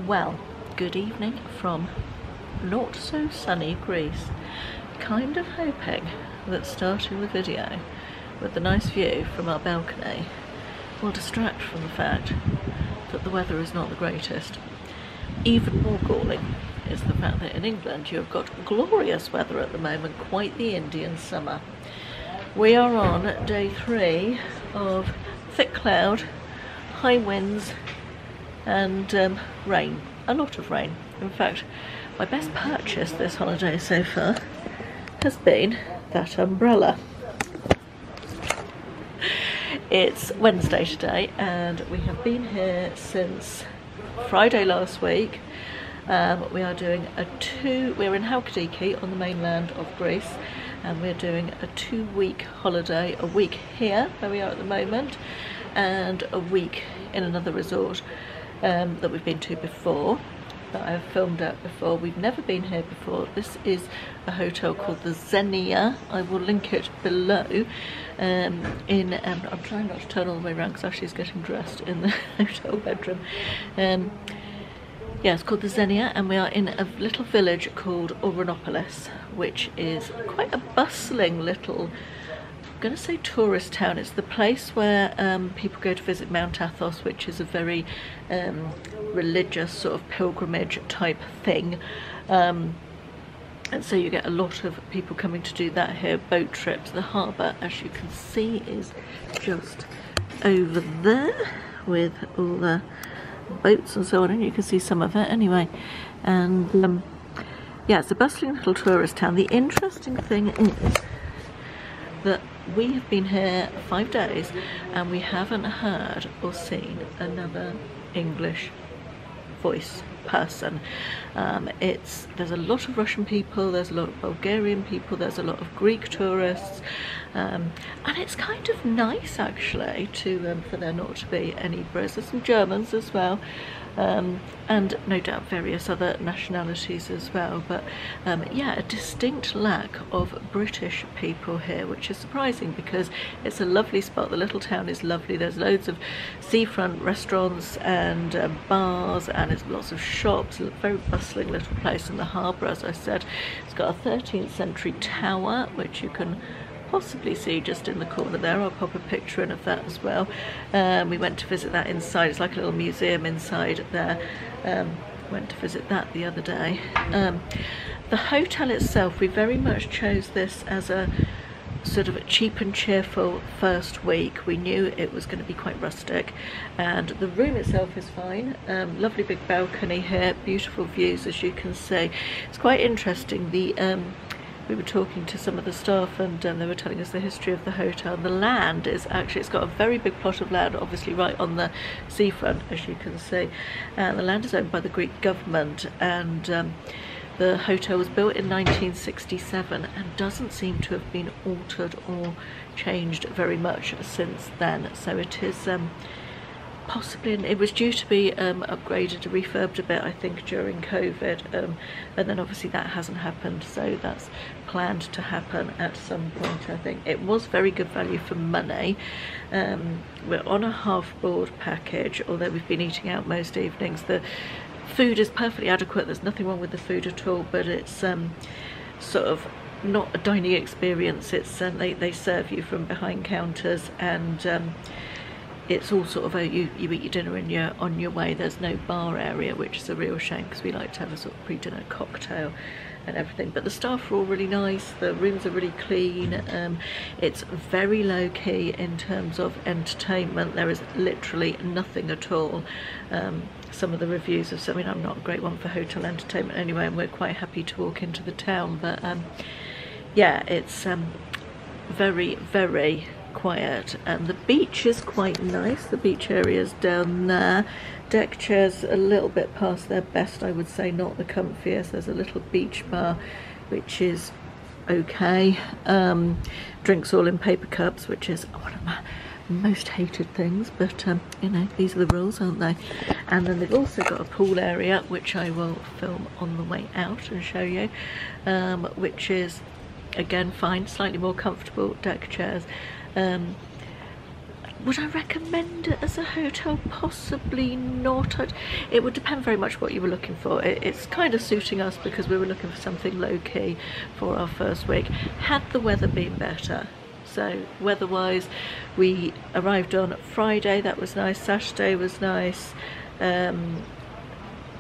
Well, good evening from not so sunny Greece. Kind of hoping that starting the video with the nice view from our balcony will distract from the fact that the weather is not the greatest. Even more galling is the fact that in England you've got glorious weather at the moment, quite the Indian summer. We are on day 3 of thick cloud, high winds and rain, a lot of rain. In fact, my best purchase this holiday so far has been that umbrella. It's Wednesday today and we have been here since Friday last week. We are doing we're in Halkidiki on the mainland of Greece, and we're doing a 2-week holiday, a week here where we are at the moment and a week in another resort that we've been to before, that I've filmed at before. We've never been here before. This is a hotel called the Xenia. I will link it below. I'm trying not to turn all the way around because Ashley's getting dressed in the hotel bedroom. Yeah, it's called the Xenia, and we are in a little village called Ouranopolis, which is quite a bustling little, I'm going to say tourist town. It's the place where people go to visit Mount Athos, which is a very religious sort of pilgrimage type thing. And so you get a lot of people coming to do that here, boat trips. The harbour, as you can see, is just over there with all the boats and so on, and you can see some of it anyway. And yeah, it's a bustling little tourist town. The interesting thing is that we have been here 5 days and we haven't heard or seen another English voice person. There's a lot of Russian people, there's a lot of Bulgarian people, there's a lot of Greek tourists, and it's kind of nice actually to for there not to be any Brits. There's some Germans as well, and no doubt various other nationalities as well, but yeah, a distinct lack of British people here, which is surprising because it's a lovely spot. The little town is lovely. There's loads of seafront restaurants and bars, and it's lots of shops, a very bustling little place. In the harbour, as I said, it's got a 13th century tower which you can possibly see just in the corner there. I'll pop a picture in of that as well. We went to visit that inside. It's like a little museum inside there. Went to visit that the other day. The hotel itself, we very much chose this as a sort of a cheap and cheerful first week. We knew it was going to be quite rustic, and the room itself is fine. Lovely big balcony here, beautiful views as you can see. It's quite interesting. We were talking to some of the staff and they were telling us the history of the hotel. The land is actually, it's got a very big plot of land, obviously right on the seafront as you can see. The land is owned by the Greek government, and the hotel was built in 1967 and doesn't seem to have been altered or changed very much since then. So it is possibly, it was due to be upgraded, refurbed a bit I think during COVID, and then obviously that hasn't happened, so that's planned to happen at some point I think. It was very good value for money. We're on a half board package, although we've been eating out most evenings. The food is perfectly adequate, there's nothing wrong with the food at all, but it's sort of not a dining experience. It's they serve you from behind counters, and it's all sort of you eat your dinner on your way. There's no bar area, which is a real shame because we like to have a sort of pre-dinner cocktail and everything. But the staff are all really nice, the rooms are really clean. It's very low key in terms of entertainment. There is literally nothing at all. Some of the reviews have said, I mean, I'm not a great one for hotel entertainment anyway, and we're quite happy to walk into the town, but yeah, it's very, very quiet. And the beach is quite nice. The beach area's down there. Deck chairs a little bit past their best, I would say, not the comfiest. There's a little beach bar which is okay. Drinks all in paper cups, which is one of my most hated things, but you know, these are the rules, aren't they? And then they've also got a pool area which I will film on the way out and show you, which is again fine, slightly more comfortable. Deck chairs, Would I recommend it as a hotel? Possibly not. It would depend very much what you were looking for. It's kind of suiting us because we were looking for something low-key for our first week. Had the weather been better, so weather-wise, we arrived on Friday, that was nice. Saturday was nice.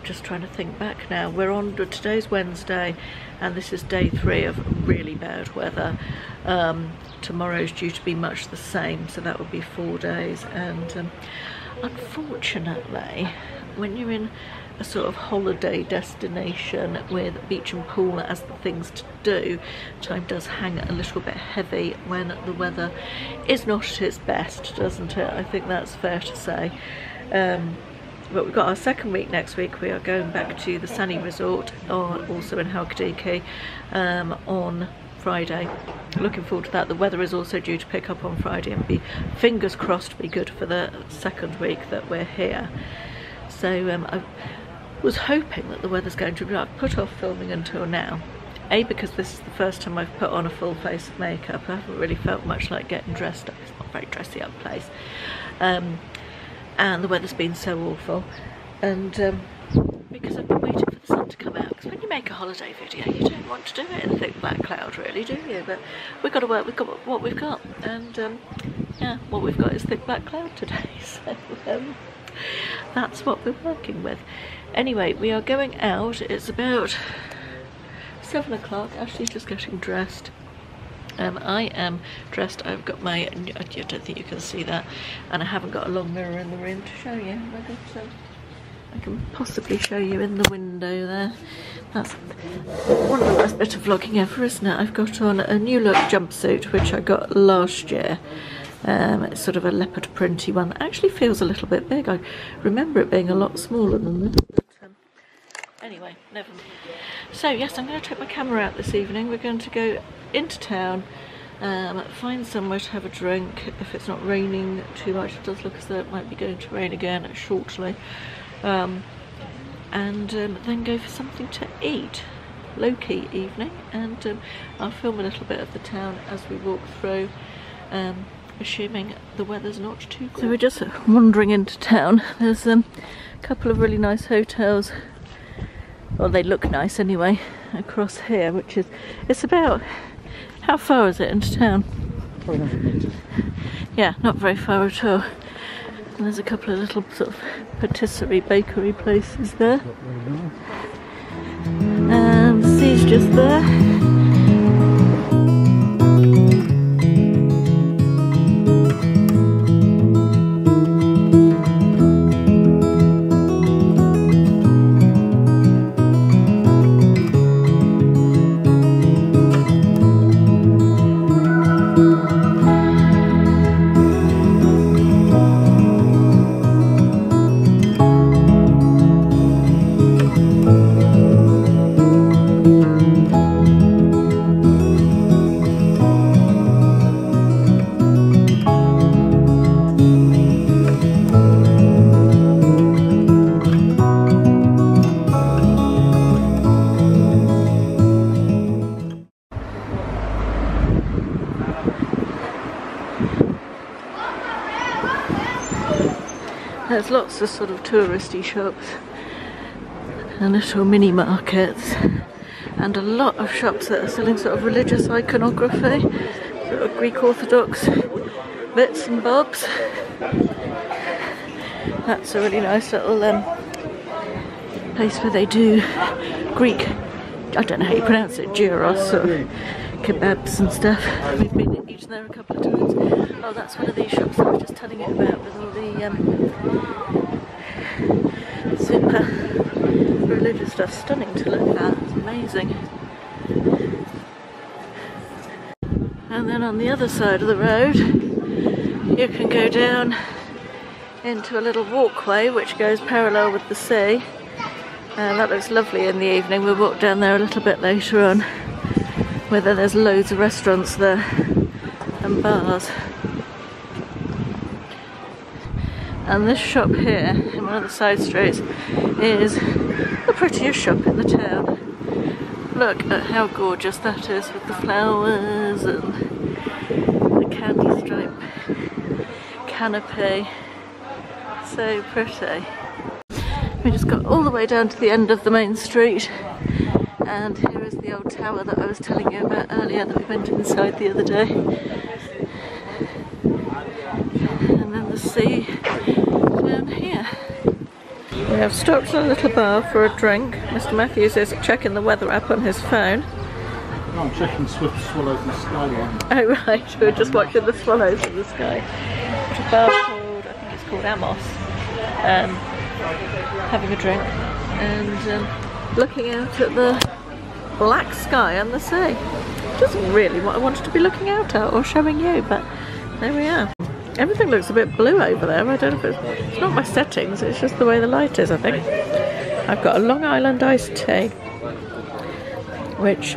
Just trying to think back now. We're on, today's Wednesday, and this is day 3 of really bad weather. Tomorrow's due to be much the same, so that would be 4 days. And unfortunately, when you're in a sort of holiday destination with beach and pool as the things to do, time does hang a little bit heavy when the weather is not at its best, doesn't it? I think that's fair to say. But we've got our second week next week. We are going back to the Sani Resort, also in Halkidiki, on Friday. Looking forward to that. The weather is also due to pick up on Friday and be, fingers crossed, be good for the second week that we're here. So I was hoping that the weather's going to be, I've put off filming until now. A, because this is the first time I've put on a full face of makeup. I haven't really felt much like getting dressed up. It's not a very dressy up place. And the weather's been so awful, and because I've been waiting for the sun to come out, because when you make a holiday video you don't want to do it in a thick black cloud, really, do you? But we've got to work with what we've got, and yeah, what we've got is thick black cloud today, so that's what we're working with. Anyway, we are going out. It's about 7 o'clock. Ashley's just getting dressed. I am dressed. I've got my, I don't think you can see that, and I haven't got a long mirror in the room to show you. I can possibly show you in the window there. That's one of the worst bits of vlogging ever, isn't it? I've got on a new look jumpsuit which I got last year. It's sort of a leopard printy one. It actually feels a little bit big. I remember it being a lot smaller than this. But, anyway, never mind. So yes, I'm going to take my camera out this evening. We're going to go into town, find somewhere to have a drink if it's not raining too much. It does look as though it might be going to rain again shortly, and then go for something to eat. Low-key evening, and I'll film a little bit of the town as we walk through, assuming the weather's not too cold. So we're just wandering into town. There's a couple of really nice hotels, well, they look nice anyway, across here, which is, it's about, how far is it into town? 400 metres. Yeah, not very far at all. And there's a couple of little sort of patisserie bakery places there. And the sea's just there. There's lots of sort of touristy shops and little mini markets, and a lot of shops that are selling sort of religious iconography, sort of Greek Orthodox bits and bobs. That's a really nice little place where they do Greek, I don't know how you pronounce it, gyros or kebabs and stuff. We've been eating there a couple of times. Oh, that's one of these shops I was just telling you about, with all the super religious stuff. Stunning to look at, it's amazing. And then on the other side of the road you can go down into a little walkway which goes parallel with the sea, and that looks lovely in the evening. We'll walk down there a little bit later on, whether there's loads of restaurants there and bars. And this shop here, in one of the side streets, is the prettiest shop in the town. Look at how gorgeous that is, with the flowers and the canopy. So pretty. We just got all the way down to the end of the main street, and here is the old tower that I was telling you about earlier that we went inside the other day. And then the sea down here. We have stopped at a little bar for a drink. Mr. Matthews is checking the weather app on his phone. No, I'm checking swift swallows in the skyline. Oh right, we're just watching the swallows in the sky. It's a bar called, I think it's called Amos. Having a drink and looking out at the black sky and the sea. Which isn't really what I wanted to be looking out at or showing you, but there we are. Everything looks a bit blue over there. I don't know if it's not my settings, it's just the way the light is, I think. I've got a Long Island iced tea, which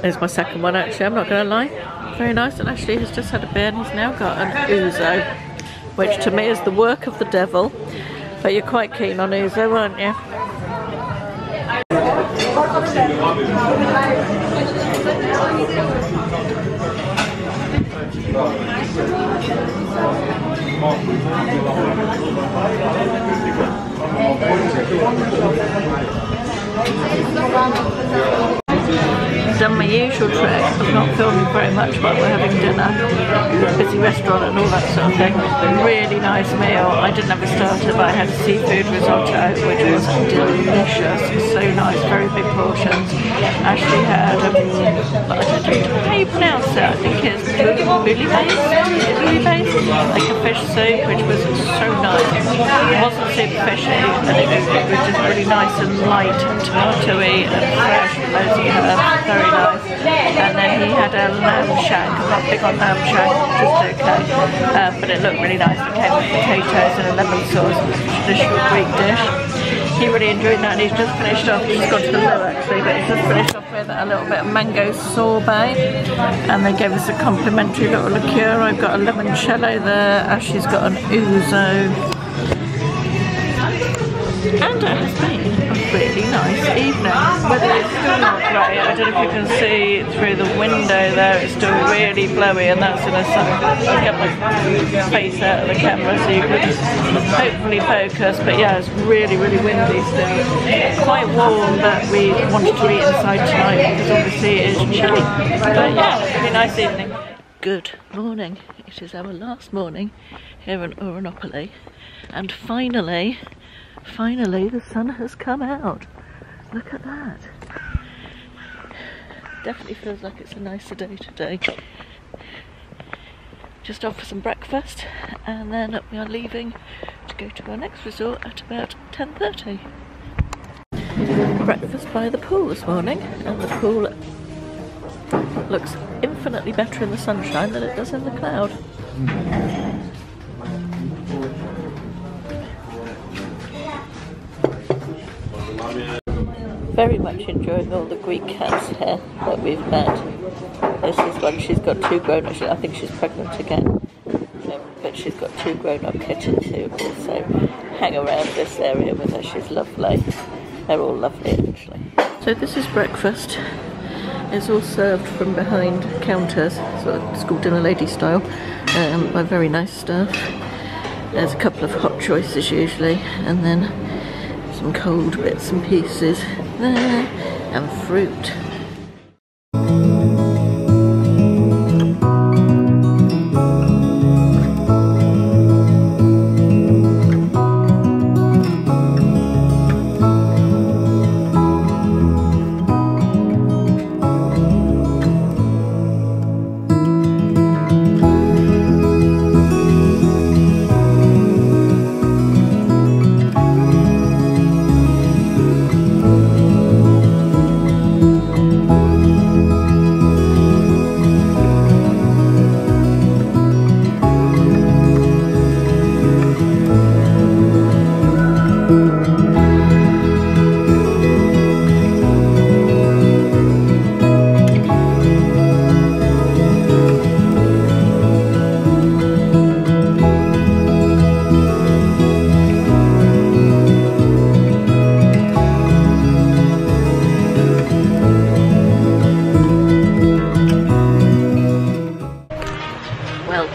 is my second one actually, I'm not going to lie. Very nice, and Ashley has just had a beer and he's now got an ouzo, which to me is the work of the devil. But you're quite keen on ouzo, aren't you? Done my usual trick of not filming very much while we're having dinner. Busy restaurant and all that sort of thing. Really nice meal. I didn't have a starter, but I had a seafood risotto, which was delicious. So nice, very big portions. Ashley had I don't know how you pronounce it. I think it's bouillabaisse, like a fish soup, which was so nice. It wasn't super fishy, and it was just really nice and light and tomatoey and fresh, loads of herbs. Very nice. And then he had a lamb shank. I'm not big on lamb shank, just okay. But it looked really nice. It came with potatoes and a lemon sauce. It was a traditional Greek dish. He really enjoyed that, and he's just finished off, he's gone to the loo actually, but he's just finished off with a little bit of mango sorbet. And they gave us a complimentary little liqueur. I've got a limoncello there. Ashley's got an ouzo. And it has been a really nice evening. Weather is still not great. I don't know if you can see through the window there, it's still really blowy, and that's in the sun. I'll get my face out of the camera so you can hopefully focus. But yeah, it's really, really windy still. Quite warm, but we wanted to eat inside tonight because obviously it is chilly. But yeah, it's a really nice evening. Good morning. It is our last morning here in Oronopoli, and finally the sun has come out. Look at that. Definitely feels like it's a nicer day today. Just off for some breakfast, and then we are leaving to go to our next resort at about 10:30. Breakfast by the pool this morning, and the pool looks infinitely better in the sunshine than it does in the cloud. Very much enjoying all the Greek cats here that we've met. This is one, she's got two grown-up, I think she's pregnant again, but she's got two grown-up kittens who also hang around this area with her. She's lovely. They're all lovely actually. So this is breakfast. It's all served from behind counters, sort of school dinner lady style, by very nice staff. There's a couple of hot choices usually, and then some cold bits and pieces there, and fruit.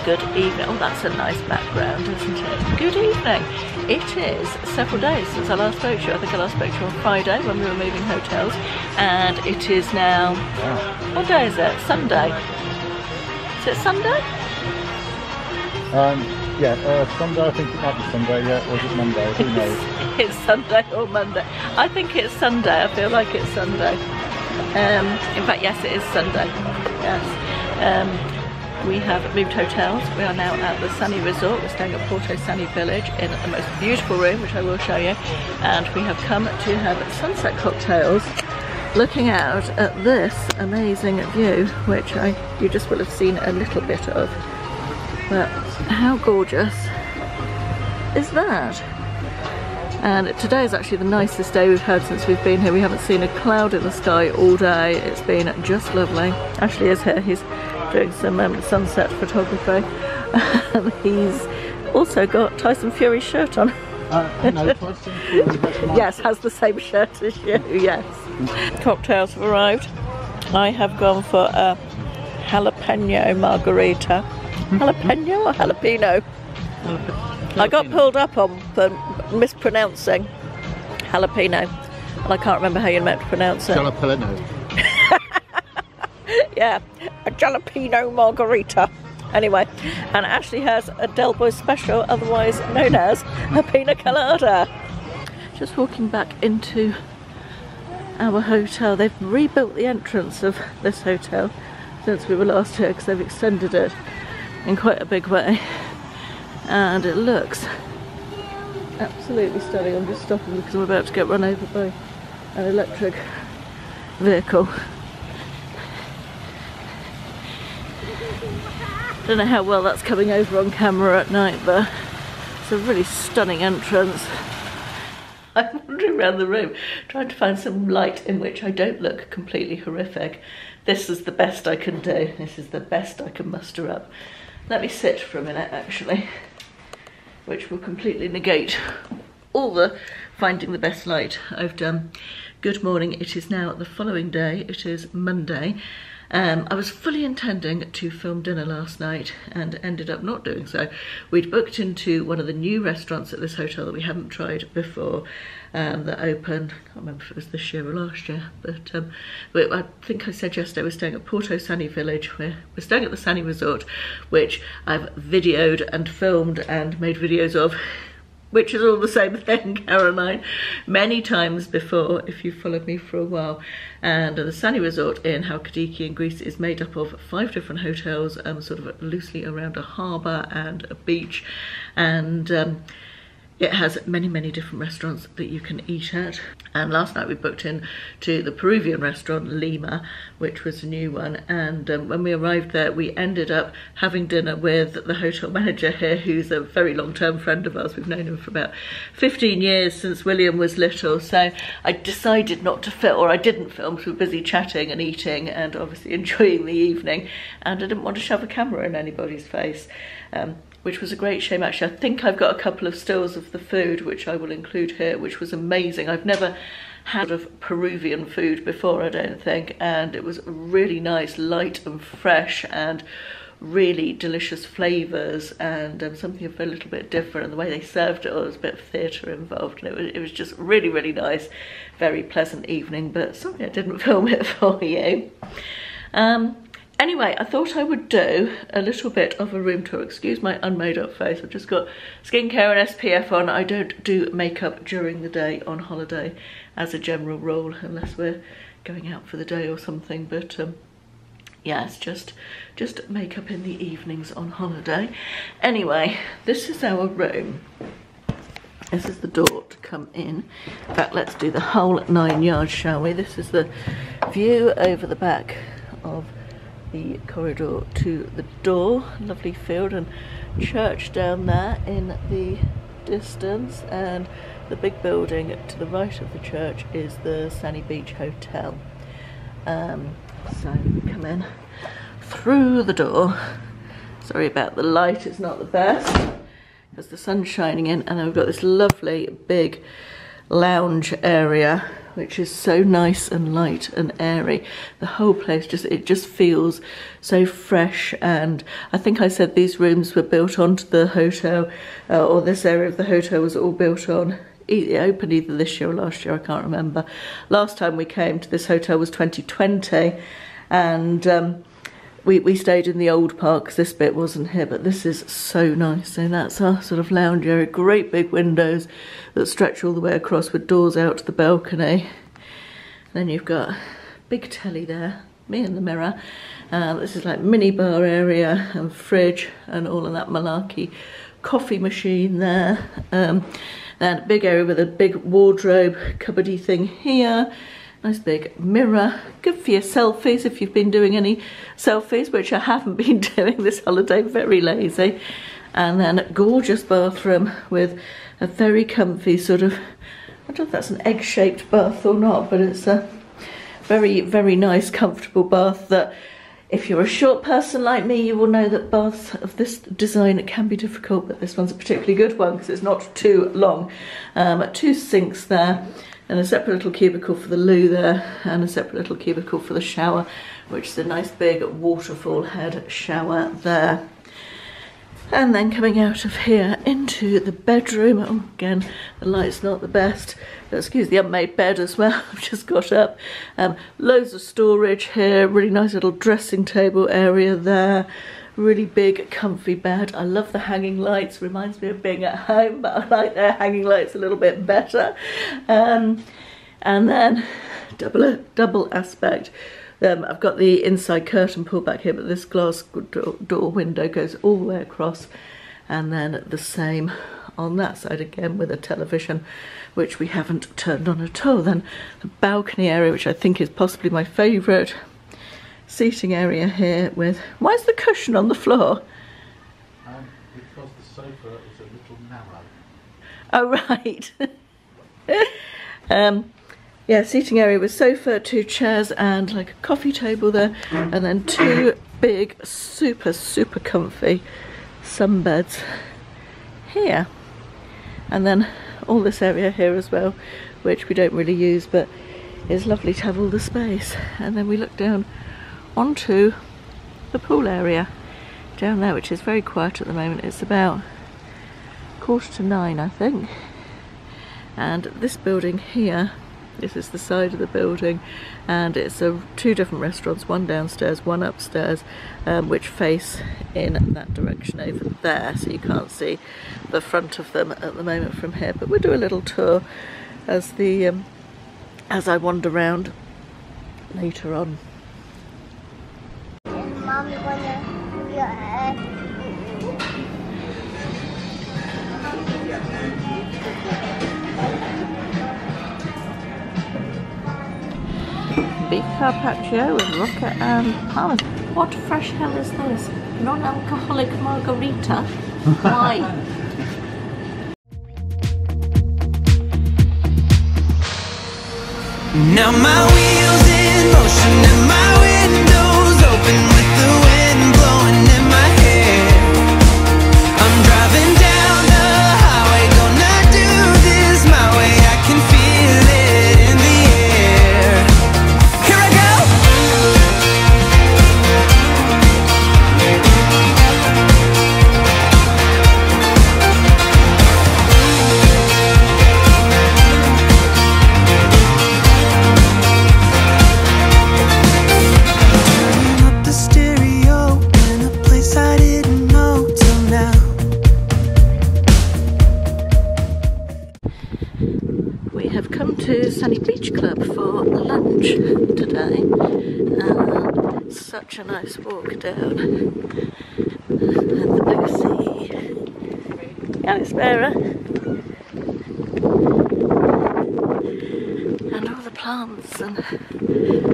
good evening. Oh, that's a nice background, isn't it? Good evening. It is several days since I last spoke to you. I think I last spoke to you on Friday when we were moving hotels, and it is now, what day is it? Sunday. Is it Sunday? Sunday, I think it might be Sunday, yeah, or is it Monday, who knows? It's Sunday or Monday. I think it's Sunday, I feel like it's Sunday. In fact, yes, it is Sunday, yes. We have moved hotels. We are now at the Sunny Resort. We're staying at Porto Sunny Village in the most beautiful room, which I will show you. And we have come to have sunset cocktails, looking out at this amazing view, which you just will have seen a little bit of. But how gorgeous is that? And today is actually the nicest day we've had since we've been here. We haven't seen a cloud in the sky all day. It's been just lovely. Ashley is here. He's doing some sunset photography. He's also got Tyson Fury's shirt on. No, Tyson Fury, yes, has the same shirt as you, yes. Cocktails have arrived. I have gone for a jalapeno margarita. Jalapeno or jalapeno? I got pulled up on for mispronouncing jalapeno, and I can't remember how you're meant to pronounce it. Jalapeno. Yeah, a jalapeno margarita. Anyway, and Ashley has a Del Boy special, otherwise known as a pina colada. Just walking back into our hotel. They've rebuilt the entrance of this hotel since we were last here, because they've extended it in quite a big way. And it looks absolutely stunning. I'm just stopping because I'm about to get run over by an electric vehicle. Don't know how well that's coming over on camera at night, but it's a really stunning entrance. I'm wandering around the room trying to find some light in which I don't look completely horrific. This is the best I can do. This is the best I can muster up. Let me sit for a minute, actually, which will completely negate all the finding the best light I've done. Good morning. It is now the following day. It is Monday. I was fully intending to film dinner last night and ended up not doing so. We'd booked into one of the new restaurants at this hotel that we hadn't tried before, that opened, I can't remember if it was this year or last year, but I think I said yesterday we're staying at Porto Sunny Village. We're staying at the Sunny Resort, which I've videoed and filmed and made videos of, which is all the same thing, Caroline, many times before, if you've followed me for a while. And the Sunny Resort in Halkidiki in Greece is made up of 5 different hotels, sort of loosely around a harbour and a beach. And it has many, many different restaurants that you can eat at. And last night we booked in to the Peruvian restaurant, Lima, which was a new one. And when we arrived there, we ended up having dinner with the hotel manager here, who's a very long-term friend of ours. We've known him for about 15 years, since William was little. So I decided not to film, or I didn't film, because we were busy chatting and eating and obviously enjoying the evening. And I didn't want to shove a camera in anybody's face. Which was a great shame, actually. I think I've got a couple of stills of the food, which I will include here, which was amazing. I've never had of Peruvian food before, I don't think, and it was really nice, light and fresh, and really delicious flavours, and something a little bit different. And the way they served it, there was a bit of theatre involved, and it was just really, really nice. Very pleasant evening, but sorry I didn't film it for you. Anyway, I thought I would do a little bit of a room tour. Excuse my unmade up face. I've just got skincare and SPF on. I don't do makeup during the day on holiday as a general rule, unless we're going out for the day or something. But yeah, it's just makeup in the evenings on holiday. Anyway, this is our room. This is the door to come in. In fact, let's do the whole 9 yards, shall we? This is the view over the back of the corridor to the door. Lovely field and church down there in the distance, and the big building to the right of the church is the Sunny Beach Hotel. So we come in through the door. Sorry about the light, it's not the best because the sun's shining in, and then we've got this lovely big lounge area which is so nice and light and airy. The whole place just feels so fresh, and I think I said these rooms were built onto the hotel, or this area of the hotel was all built on. It opened either this year or last year, I can't remember. Last time we came to this hotel was 2020, and we stayed in the old part because this bit wasn't here, but this is so nice. So that's our sort of lounge area, great big windows that stretch all the way across with doors out to the balcony. Then you've got a big telly there, me in the mirror. This is like mini bar area and fridge and all of that malarkey. Coffee machine there. Then a big area with a big wardrobe, cupboardy thing here. Nice big mirror, good for your selfies if you've been doing any selfies, which I haven't been doing this holiday, very lazy. And then a gorgeous bathroom with a very comfy sort of, I don't know if that's an egg-shaped bath or not, but it's a very, very nice, comfortable bath that if you're a short person like me, you will know that baths of this design can be difficult, but this one's a particularly good one because it's not too long. 2 sinks there, and a separate little cubicle for the loo there, and a separate little cubicle for the shower, which is a nice big waterfall head shower there. And then coming out of here into the bedroom. Oh, again, the light's not the best. Excuse the unmade bed as well. I've just got up. Loads of storage here. Really nice little dressing table area there. Really big, comfy bed. I love the hanging lights. Reminds me of being at home, but I like their hanging lights a little bit better. And then double aspect. I've got the inside curtain pulled back here, but this glass door window goes all the way across, and then the same on that side again with a television, which we haven't turned on at all. Then the balcony area, which I think is possibly my favourite. Seating area here with, why is the cushion on the floor? Because the sofa is a little Oh narrow. right. Yeah, seating area with sofa, 2 chairs and like a coffee table there, and then 2 big, super comfy sunbeds here. And then all this area here as well, which we don't really use, but it's lovely to have all the space. And then we look down onto the pool area down there, which is very quiet at the moment. It's about 9:15, I think. And this building here, this is the side of the building, and it's 2 different restaurants, one downstairs, one upstairs, which face in that direction over there, so you can't see the front of them at the moment from here. But we'll do a little tour as I wander around later on. Beef carpaccio with rocket and parmesan. What fresh hell is this? Non-alcoholic margarita? Why? Now my wheels in motion and my windows open with the wind blowing in my hair. I'm driving down the highway, gonna do this my way. I can feel it in the air. Here I go. Sunny Beach Club for lunch today, and such a nice walk down at the blue sea. Alice Bearer and all the plants, and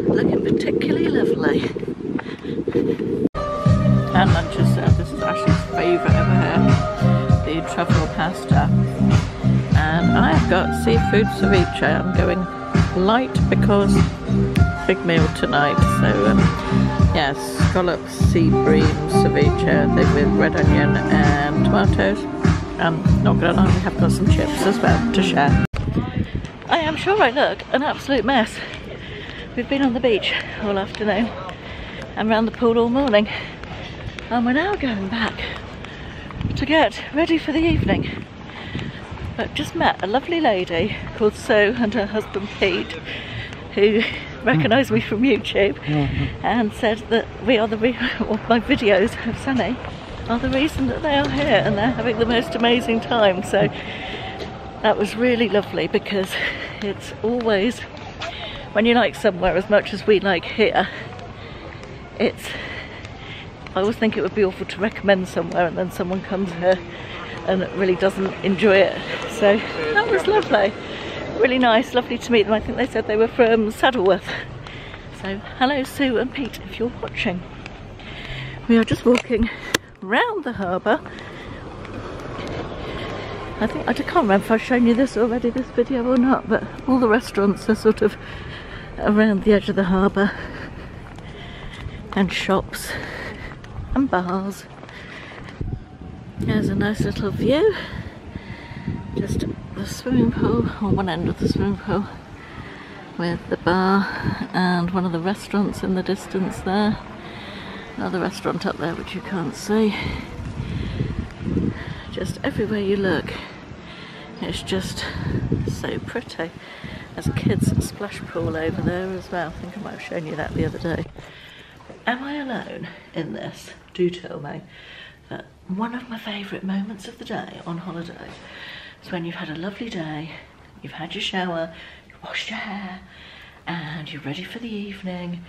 looking particularly lovely. And lunch is served. This is Ashley's favourite over here, the truffle pasta. And I've got seafood ceviche. I'm going light because big meal tonight. So yes, scallops, sea bream, ceviche, thing with red onion and tomatoes. Not gonna lie, we have got some chips as well to share. I am sure I look an absolute mess. We've been on the beach all afternoon and round the pool all morning, and we're now going back to get ready for the evening. But just met a lovely lady called Sue and her husband Pete, who recognised me from YouTube and said that we are my videos of Sunny are the reason that they are here, and they're having the most amazing time. So that was really lovely, because it's always, when you like somewhere as much as we like here, I always think it would be awful to recommend somewhere and then someone comes here and really doesn't enjoy it. So that was lovely, really nice, lovely to meet them. I think they said they were from Saddleworth. So hello Sue and Pete if you're watching. We are just walking round the harbour. I can't remember if I've shown you this already, this video, or not, but all the restaurants are sort of around the edge of the harbour, and shops and bars. There's a nice little view, just the swimming pool, or one end of the swimming pool, with the bar and one of the restaurants in the distance there. Another restaurant up there which you can't see. Just everywhere you look, it's just so pretty. There's a kids' splash pool over there as well. I think I might have shown you that the other day. Am I alone in this? Do tell me. But one of my favourite moments of the day on holiday is when you've had a lovely day, you've had your shower, you've washed your hair, and you're ready for the evening,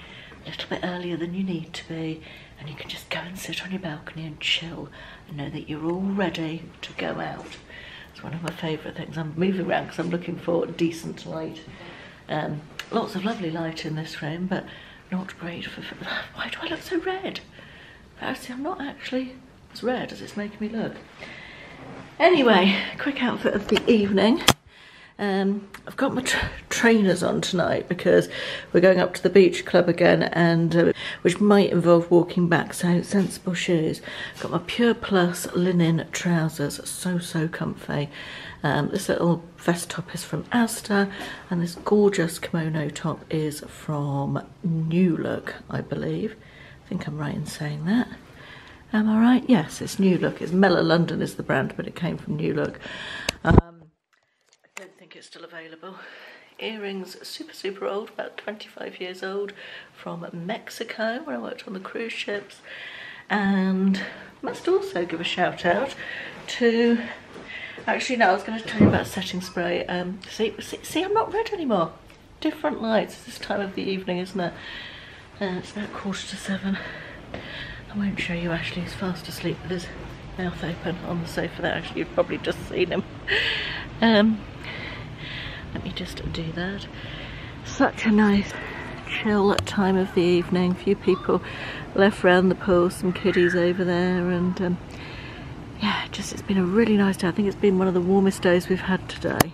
a little bit earlier than you need to be, and you can just go and sit on your balcony and chill and know that you're all ready to go out. It's one of my favourite things. I'm moving around because I'm looking for decent light. Lots of lovely light in this room, but not great for... Why do I look so red? Actually, I'm not actually as red as it's making me look. Anyway, quick outfit of the evening. I've got my trainers on tonight because we're going up to the beach club again, and which might involve walking back, so sensible shoes. Got my Pure Plus linen trousers, so comfy. This little vest top is from Asda, and this gorgeous kimono top is from New Look, I believe. I think I'm right in saying that. Am I right? Yes, it's New Look. It's Mela London is the brand, but it came from New Look. I don't think it's still available. Earrings, super old, about 25 years old, from Mexico, where I worked on the cruise ships. And must also give a shout out to... Actually, no, I was going to tell you about setting spray. See, I'm not red anymore. Different lights. It's this time of the evening, isn't it? It's about 7:15. I won't show you Ashley, he's fast asleep with his mouth open on the sofa there. Actually, you've probably just seen him. Let me just do that. Such a nice chill time of the evening. Few people left round the pool, some kiddies over there, and yeah, it's been a really nice day. I think it's been one of the warmest days we've had today.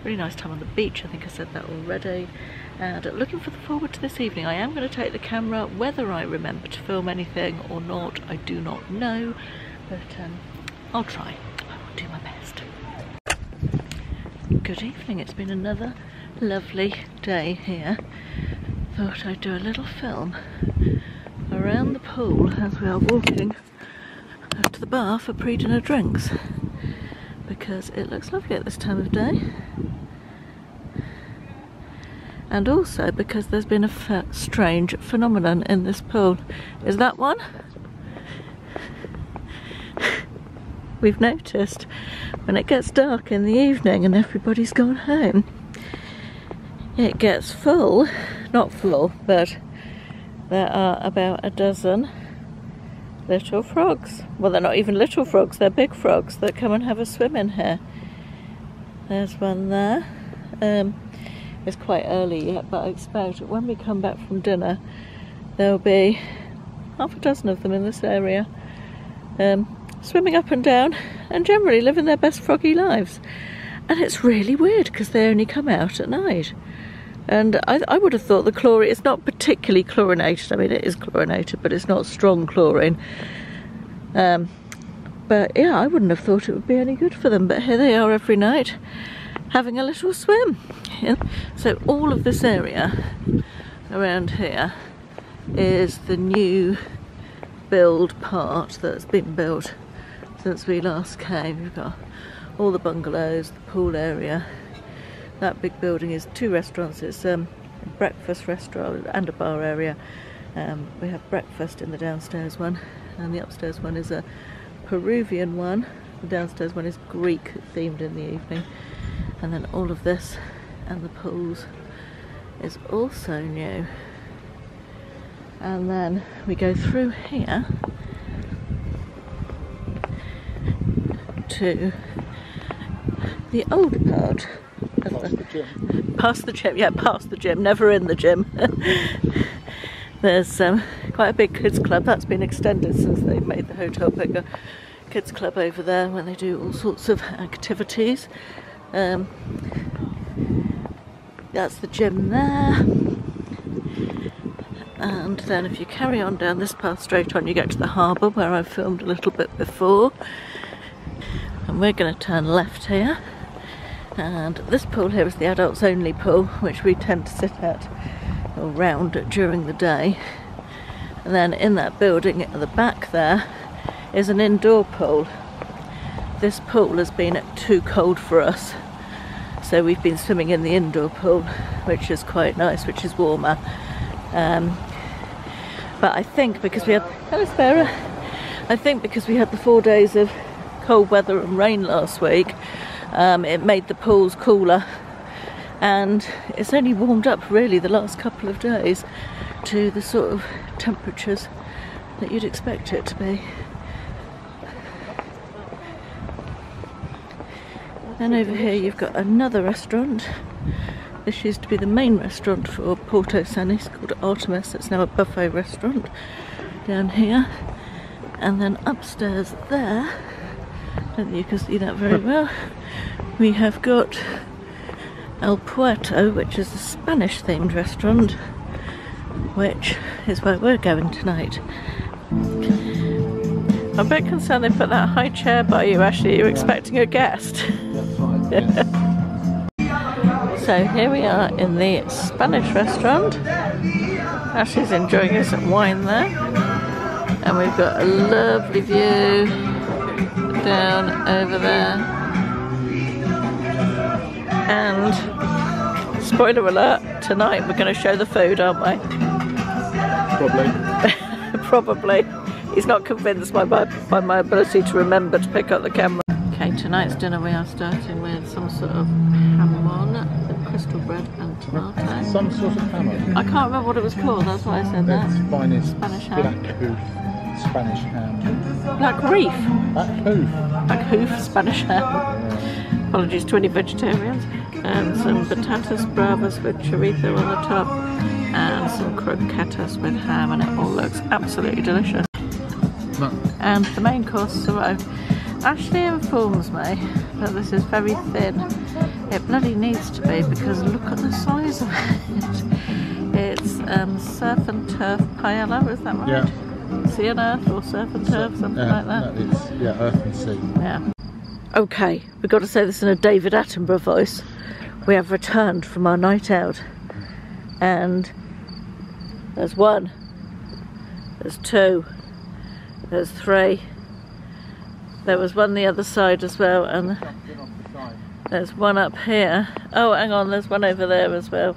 Really nice time on the beach, I think I said that already. And looking forward to this evening. I am going to take the camera. Whether I remember to film anything or not, I do not know, but I'll try. I will do my best. Good evening. It's been another lovely day here. Thought I'd do a little film around the pool as we are walking to the bar for pre-dinner drinks, because it looks lovely at this time of day. And also because there's been a strange phenomenon in this pool. Is that one? We've noticed when it gets dark in the evening and everybody's gone home, it gets full. Not full, but there are about a dozen little frogs. Well, they're not even little frogs, they're big frogs that come and have a swim in here. There's one there. It's quite early yet, but I expect when we come back from dinner there'll be half a dozen of them in this area, swimming up and down and generally living their best froggy lives. And it's really weird because they only come out at night. And I would have thought the chlorine, it's not particularly chlorinated. I mean, it is chlorinated, but it's not strong chlorine. But yeah, I wouldn't have thought it would be any good for them. But here they are every night, having a little swim. So all of this area around here is the new build part that's been built since we last came. We've got all the bungalows, the pool area. That big building is 2 restaurants. It's a breakfast restaurant and a bar area. We have breakfast in the downstairs one, and the upstairs one is a Peruvian one. The downstairs one is Greek themed in the evening. And then all of this and the pools is also new. And then we go through here to the older part. Past the gym. Past the gym, yeah, past the gym, never in the gym. There's quite a big kids club that's been extended since they've made the hotel bigger. Kids club over there when they do all sorts of activities. That's the gym there. And then if you carry on down this path straight on, you get to the harbour where I filmed a little bit before. And we're going to turn left here. And this pool here is the adults only pool, which we tend to sit at or round during the day. And then in that building at the back there is an indoor pool. This pool has been too cold for us, so we've been swimming in the indoor pool, which is quite nice, which is warmer. But I think because we had, hello Sparrow, I think because we had the 4 days of cold weather and rain last week, it made the pools cooler, and it's only warmed up really the last couple of days to the sort of temperatures that you'd expect it to be. Then over here you've got another restaurant. This used to be the main restaurant for Porto Sanis, called Artemis. It's now a buffet restaurant down here. And then upstairs there, I don't think you can see that very well, we have got El Puerto, which is a Spanish themed restaurant, which is where we're going tonight. I'm a bit concerned they put that high chair by you, Ashley. You're expecting a guest. That's fine. Yeah. So here we are in the Spanish restaurant. Ashley's enjoying his wine there. And we've got a lovely view down over there. And spoiler alert, tonight we're going to show the food, aren't we? Probably. Probably. He's not convinced by my ability to remember to pick up the camera. Okay, tonight's dinner we are starting with some sort of hamon, with crystal bread and tomato. Some sort of hammer. I can't remember what it was called, that's why I said that. Spanish ham. Black hoof Spanish ham. Black reef. Black hoof. Black hoof Spanish ham. Apologies to any vegetarians. And some patatas bravas with chorizo on the top. And some croquetas with ham, and it all looks absolutely delicious. No. And the main course arrived. Ashley informs me that this is very thin. It bloody needs to be, because look at the size of it. It's surf and turf paella, is that right? Yeah. Sea and earth or surf and turf, something like that? No, it's, yeah, earth and sea. Yeah. Okay, we've got to say this in a David Attenborough voice. We have returned from our night out. And there's 1, there's 2, there's 3. There was one the other side as well, and there's one up here. Oh, hang on, there's one over there as well.